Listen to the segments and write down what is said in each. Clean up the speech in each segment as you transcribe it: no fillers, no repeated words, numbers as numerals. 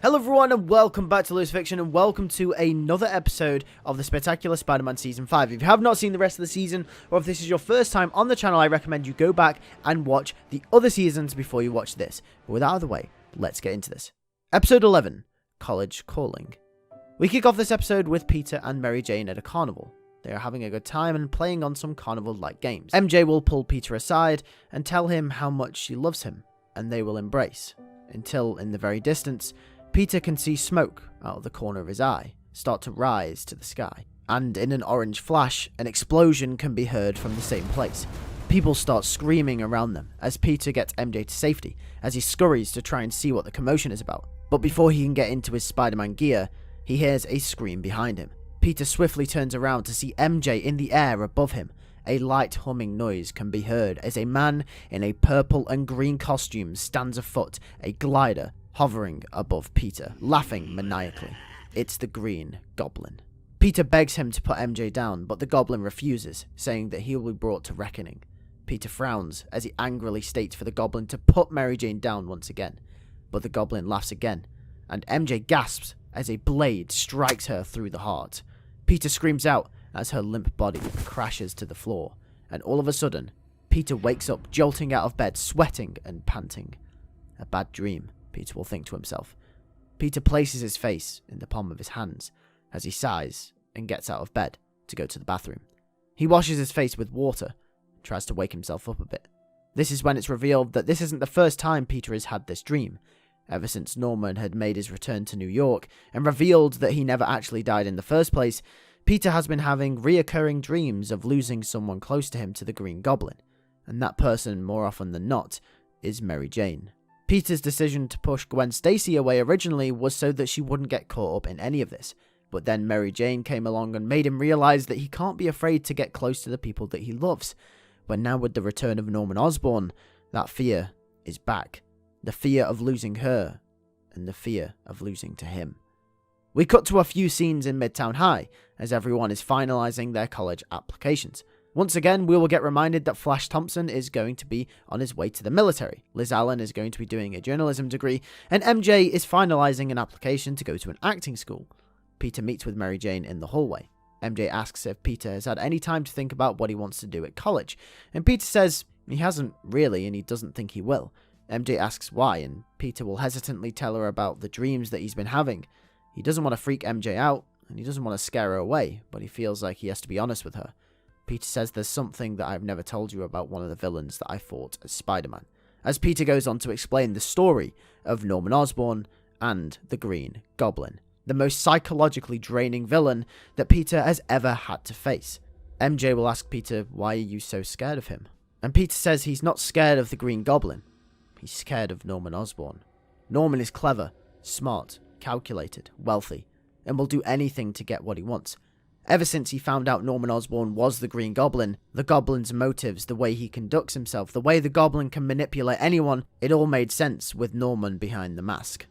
Hello everyone and welcome back to LewisFiction and welcome to another episode of the Spectacular Spider-Man Season 5. If you have not seen the rest of the season, or if this is your first time on the channel, I recommend you go back and watch the other seasons before you watch this. But with that out of the way, let's get into this. Episode 11, College Calling. We kick off this episode with Peter and Mary Jane at a carnival. They are having a good time and playing on some carnival-like games. MJ will pull Peter aside and tell him how much she loves him, and they will embrace. Until, in the very distance, Peter can see smoke out of the corner of his eye start to rise to the sky, and in an orange flash, an explosion can be heard from the same place. People start screaming around them as Peter gets MJ to safety as he scurries to try and see what the commotion is about. But before he can get into his Spider-Man gear, he hears a scream behind him. Peter swiftly turns around to see MJ in the air above him. A light humming noise can be heard as a man in a purple and green costume stands afoot, a glider hovering above Peter, laughing maniacally. It's the Green Goblin. Peter begs him to put MJ down, but the Goblin refuses, saying that he will be brought to reckoning. Peter frowns as he angrily states for the Goblin to put Mary Jane down once again, but the Goblin laughs again, and MJ gasps as a blade strikes her through the heart. Peter screams out as her limp body crashes to the floor, and all of a sudden, Peter wakes up jolting out of bed, sweating and panting. A bad dream, Peter will think to himself. Peter places his face in the palm of his hands as he sighs and gets out of bed to go to the bathroom. He washes his face with water and tries to wake himself up a bit. This is when it's revealed that this isn't the first time Peter has had this dream. Ever since Norman had made his return to New York and revealed that he never actually died in the first place, Peter has been having reoccurring dreams of losing someone close to him to the Green Goblin, and that person, more often than not, is Mary Jane. Peter's decision to push Gwen Stacy away originally was so that she wouldn't get caught up in any of this, but then Mary Jane came along and made him realize that he can't be afraid to get close to the people that he loves. But now with the return of Norman Osborn, that fear is back. The fear of losing her, and the fear of losing to him. We cut to a few scenes in Midtown High, as everyone is finalizing their college applications. Once again, we will get reminded that Flash Thompson is going to be on his way to the military. Liz Allen is going to be doing a journalism degree, and MJ is finalizing an application to go to an acting school. Peter meets with Mary Jane in the hallway. MJ asks if Peter has had any time to think about what he wants to do at college, and Peter says he hasn't really and he doesn't think he will. MJ asks why, and Peter will hesitantly tell her about the dreams that he's been having. He doesn't want to freak MJ out, and he doesn't want to scare her away, but he feels like he has to be honest with her. Peter says there's something that I've never told you about one of the villains that I fought as Spider-Man, as Peter goes on to explain the story of Norman Osborn and the Green Goblin, the most psychologically draining villain that Peter has ever had to face. MJ will ask Peter, why are you so scared of him? And Peter says he's not scared of the Green Goblin, he's scared of Norman Osborn. Norman is clever, smart, calculated, wealthy, and will do anything to get what he wants. Ever since he found out Norman Osborn was the Green Goblin, the Goblin's motives, the way he conducts himself, the way the Goblin can manipulate anyone, it all made sense with Norman behind the mask.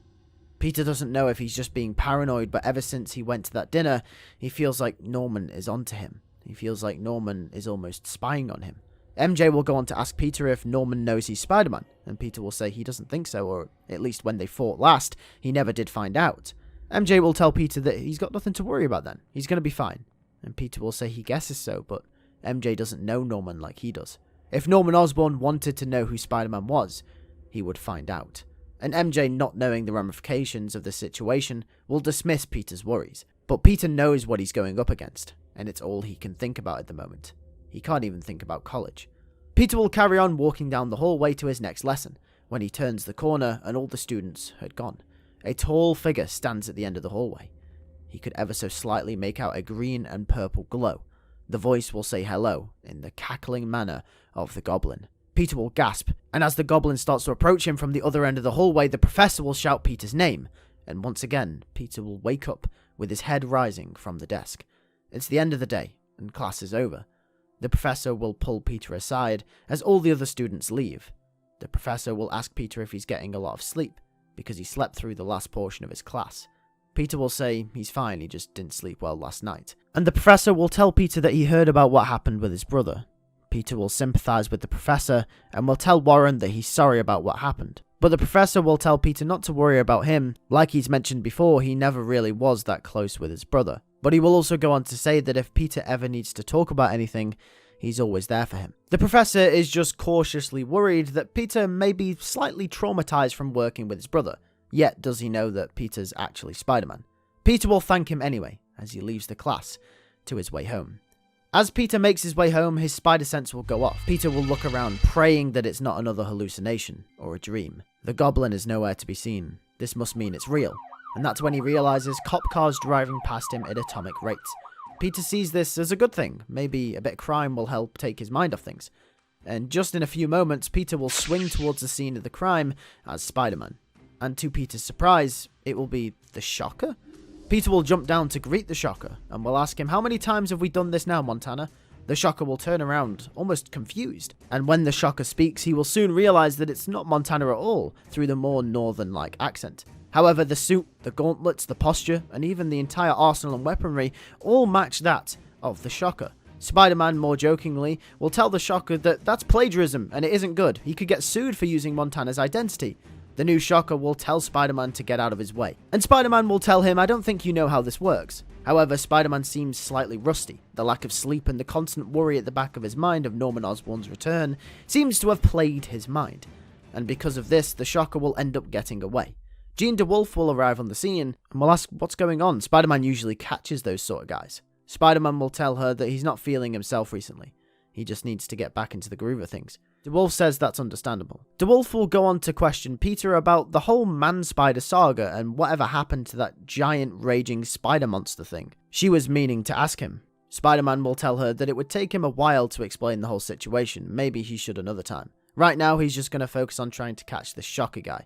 Peter doesn't know if he's just being paranoid, but ever since he went to that dinner, he feels like Norman is onto him. He feels like Norman is almost spying on him. MJ will go on to ask Peter if Norman knows he's Spider-Man, and Peter will say he doesn't think so, or at least when they fought last, he never did find out. MJ will tell Peter that he's got nothing to worry about then, he's going to be fine. And Peter will say he guesses so, but MJ doesn't know Norman like he does. If Norman Osborn wanted to know who Spider-Man was, he would find out. And MJ, not knowing the ramifications of the situation, will dismiss Peter's worries. But Peter knows what he's going up against, and it's all he can think about at the moment. He can't even think about college. Peter will carry on walking down the hallway to his next lesson, when he turns the corner and all the students had gone. A tall figure stands at the end of the hallway. He could ever so slightly make out a green and purple glow. The voice will say hello in the cackling manner of the Goblin. Peter will gasp, and as the Goblin starts to approach him from the other end of the hallway, the Professor will shout Peter's name, and once again, Peter will wake up with his head rising from the desk. It's the end of the day, and class is over. The Professor will pull Peter aside as all the other students leave. The Professor will ask Peter if he's getting a lot of sleep, because he slept through the last portion of his class. Peter will say he's fine, he just didn't sleep well last night. And the Professor will tell Peter that he heard about what happened with his brother. Peter will sympathize with the Professor and will tell Warren that he's sorry about what happened. But the professor will tell Peter not to worry about him. Like he's mentioned before, he never really was that close with his brother. But he will also go on to say that if Peter ever needs to talk about anything, he's always there for him. The professor is just cautiously worried that Peter may be slightly traumatized from working with his brother. Yet does he know that Peter's actually Spider-Man? Peter will thank him anyway as he leaves the class to his way home. As Peter makes his way home, his spider sense will go off. Peter will look around, praying that it's not another hallucination or a dream. The goblin is nowhere to be seen. This must mean it's real. And that's when he realizes cop cars driving past him at atomic rates. Peter sees this as a good thing. Maybe a bit of crime will help take his mind off things. And just in a few moments, Peter will swing towards the scene of the crime as Spider-Man. And to Peter's surprise, it will be the Shocker? Peter will jump down to greet the Shocker, and will ask him, "How many times have we done this now, Montana?" The Shocker will turn around, almost confused. And when the Shocker speaks, he will soon realize that it's not Montana at all, through the more northern-like accent. However, the suit, the gauntlets, the posture, and even the entire arsenal and weaponry all match that of the Shocker. Spider-Man, more jokingly, will tell the Shocker that that's plagiarism, and it isn't good. He could get sued for using Montana's identity. The new Shocker will tell Spider-Man to get out of his way. And Spider-Man will tell him, "I don't think you know how this works." However, Spider-Man seems slightly rusty. The lack of sleep and the constant worry at the back of his mind of Norman Osborn's return seems to have plagued his mind. And because of this, the Shocker will end up getting away. Jean DeWolf will arrive on the scene and will ask what's going on. Spider-Man usually catches those sort of guys. Spider-Man will tell her that he's not feeling himself recently. He just needs to get back into the groove of things. DeWolf says that's understandable. DeWolf will go on to question Peter about the whole man-spider saga and whatever happened to that giant raging spider monster thing. She was meaning to ask him. Spider-Man will tell her that it would take him a while to explain the whole situation. Maybe he should another time. Right now, he's just going to focus on trying to catch the Shocker guy.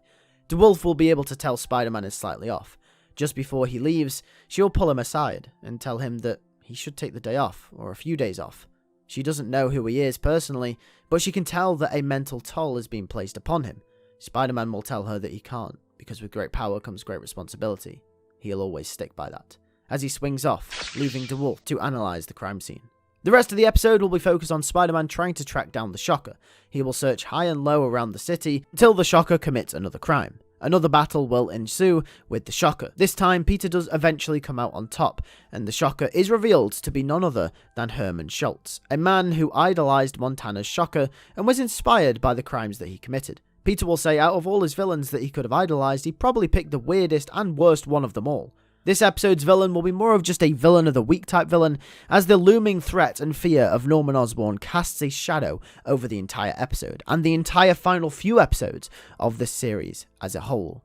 DeWolf will be able to tell Spider-Man is slightly off. Just before he leaves, she'll pull him aside and tell him that he should take the day off, or a few days off. She doesn't know who he is personally, but she can tell that a mental toll has been placed upon him. Spider-Man will tell her that he can't, because with great power comes great responsibility. He'll always stick by that. As he swings off, leaving DeWolf to analyze the crime scene. The rest of the episode will be focused on Spider-Man trying to track down the Shocker. He will search high and low around the city until the Shocker commits another crime. Another battle will ensue with the Shocker. This time, Peter does eventually come out on top, and the Shocker is revealed to be none other than Herman Schultz, a man who idolized Montana's Shocker and was inspired by the crimes that he committed. Peter will say out of all his villains that he could have idolized, he probably picked the weirdest and worst one of them all. This episode's villain will be more of just a villain of the week type villain, as the looming threat and fear of Norman Osborn casts a shadow over the entire episode, and the entire final few episodes of this series as a whole.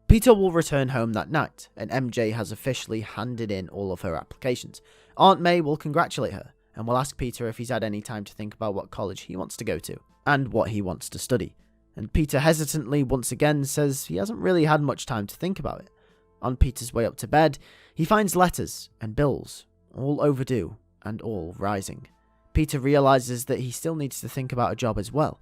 Peter will return home that night, and MJ has officially handed in all of her applications. Aunt May will congratulate her, and will ask Peter if he's had any time to think about what college he wants to go to, and what he wants to study. And Peter hesitantly once again says he hasn't really had much time to think about it. On Peter's way up to bed, he finds letters and bills, all overdue and all rising. Peter realizes that he still needs to think about a job as well.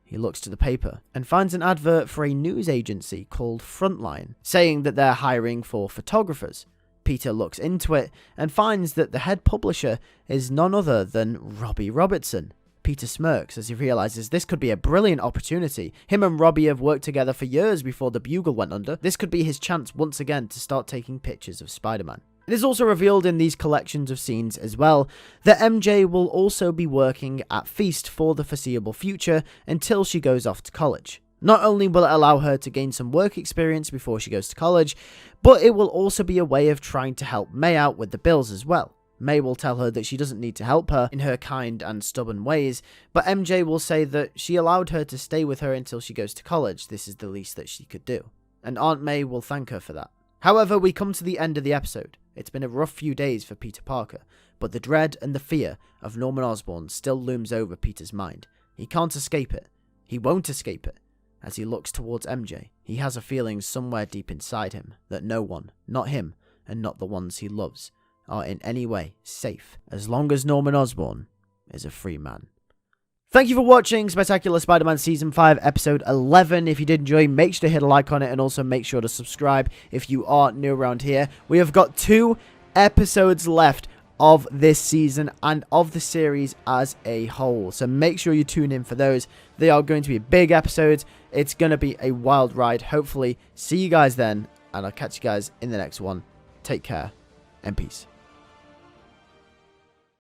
He looks to the paper and finds an advert for a news agency called Frontline, saying that they're hiring for photographers. Peter looks into it and finds that the head publisher is none other than Robbie Robertson. Peter smirks as he realizes this could be a brilliant opportunity. Him and Robbie have worked together for years before the Bugle went under. This could be his chance once again to start taking pictures of Spider-Man. It is also revealed in these collections of scenes as well that MJ will also be working at Feast for the foreseeable future until she goes off to college. Not only will it allow her to gain some work experience before she goes to college, but it will also be a way of trying to help May out with the bills as well. May will tell her that she doesn't need to help her in her kind and stubborn ways, but MJ will say that she allowed her to stay with her until she goes to college. This is the least that she could do. And Aunt May will thank her for that. However, we come to the end of the episode. It's been a rough few days for Peter Parker, but the dread and the fear of Norman Osborn still looms over Peter's mind. He can't escape it. He won't escape it. As he looks towards MJ, he has a feeling somewhere deep inside him that no one, not him, and not the ones he loves, are in any way safe as long as Norman Osborn is a free man. Thank you for watching Spectacular Spider-Man Season 5 Episode 11. If you did enjoy, make sure to hit a like on it and also make sure to subscribe if you are new around here. We have got 2 episodes left of this season and of the series as a whole, so make sure you tune in for those. They are going to be big episodes, It's going to be a wild ride. Hopefully, see you guys then, and I'll catch you guys in the next one. Take care, and peace.